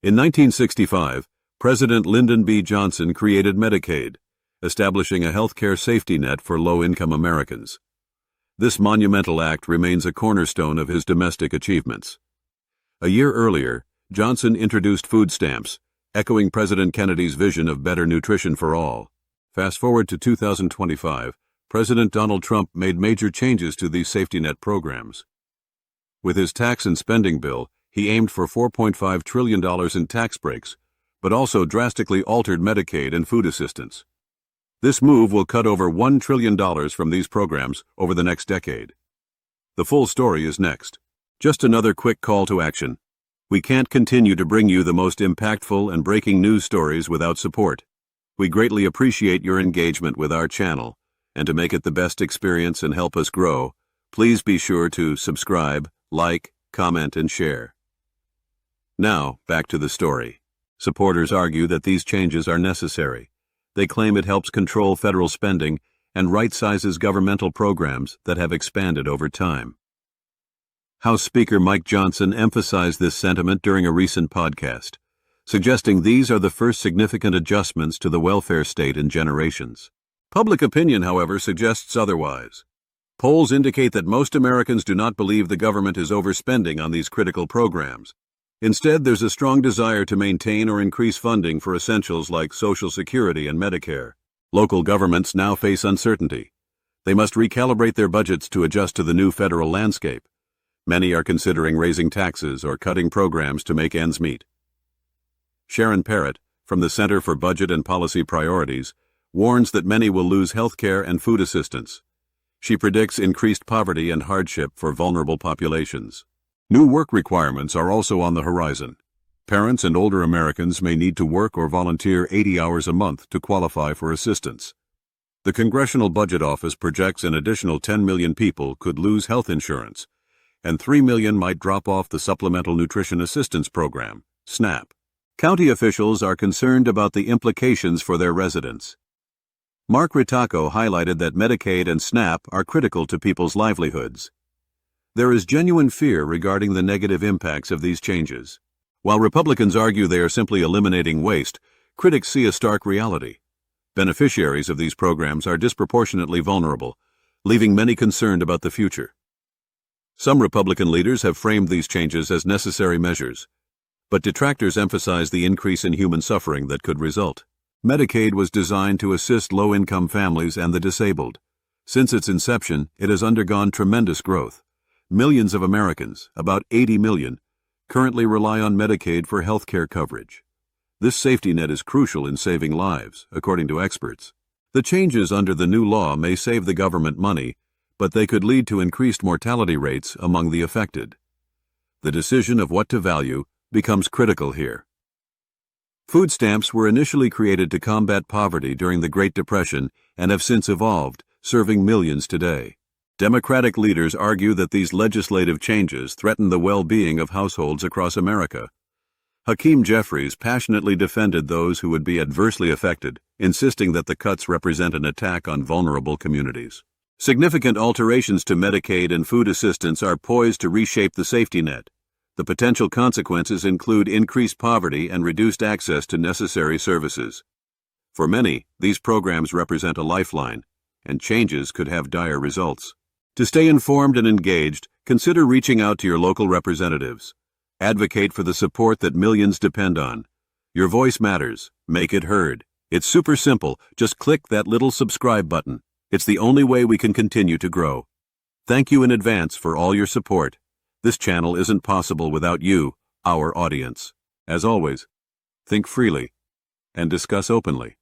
In 1965, President Lyndon B. Johnson created Medicaid, establishing a healthcare safety net for low-income Americans. This monumental act remains a cornerstone of his domestic achievements. A year earlier, Johnson introduced food stamps, echoing President Kennedy's vision of better nutrition for all. Fast forward to 2025, President Donald Trump made major changes to these safety net programs. With his tax and spending bill, he aimed for $4.5 trillion in tax breaks, but also drastically altered Medicaid and food assistance. This move will cut over $1 trillion from these programs over the next decade. The full story is next. Just another quick call to action. We can't continue to bring you the most impactful and breaking news stories without support. We greatly appreciate your engagement with our channel, and to make it the best experience and help us grow, please be sure to subscribe, like, comment, and share. Now, back to the story. Supporters argue that these changes are necessary. They claim it helps control federal spending and right-sizes governmental programs that have expanded over time. House Speaker Mike Johnson emphasized this sentiment during a recent podcast, suggesting these are the first significant adjustments to the welfare state in generations. Public opinion, however, suggests otherwise. Polls indicate that most Americans do not believe the government is overspending on these critical programs. Instead, there's a strong desire to maintain or increase funding for essentials like Social Security and Medicare. Local governments now face uncertainty. They must recalibrate their budgets to adjust to the new federal landscape. Many are considering raising taxes or cutting programs to make ends meet. Sharon Parrott, from the Center for Budget and Policy Priorities, warns that many will lose health care and food assistance. She predicts increased poverty and hardship for vulnerable populations. New work requirements are also on the horizon. Parents and older Americans may need to work or volunteer 80 hours a month to qualify for assistance. The Congressional Budget Office projects an additional 10 million people could lose health insurance, and 3 million might drop off the Supplemental Nutrition Assistance Program, SNAP. County officials are concerned about the implications for their residents. Mark Ritacco highlighted that Medicaid and SNAP are critical to people's livelihoods. There is genuine fear regarding the negative impacts of these changes. While Republicans argue they are simply eliminating waste, critics see a stark reality. Beneficiaries of these programs are disproportionately vulnerable, leaving many concerned about the future. Some Republican leaders have framed these changes as necessary measures, but detractors emphasize the increase in human suffering that could result. Medicaid was designed to assist low-income families and the disabled. Since its inception, it has undergone tremendous growth. Millions of Americans, about 80 million, currently rely on Medicaid for health care coverage. This safety net is crucial in saving lives, according to experts. The changes under the new law may save the government money, but they could lead to increased mortality rates among the affected. The decision of what to value becomes critical here. Food stamps were initially created to combat poverty during the Great Depression and have since evolved, serving millions today. Democratic leaders argue that these legislative changes threaten the well-being of households across America. Hakeem Jeffries passionately defended those who would be adversely affected, insisting that the cuts represent an attack on vulnerable communities. Significant alterations to Medicaid and food assistance are poised to reshape the safety net. The potential consequences include increased poverty and reduced access to necessary services. For many, these programs represent a lifeline, and changes could have dire results. To stay informed and engaged, consider reaching out to your local representatives. Advocate for the support that millions depend on. Your voice matters. Make it heard. It's super simple. Just click that little subscribe button. It's the only way we can continue to grow. Thank you in advance for all your support. This channel isn't possible without you, our audience. As always, think freely and discuss openly.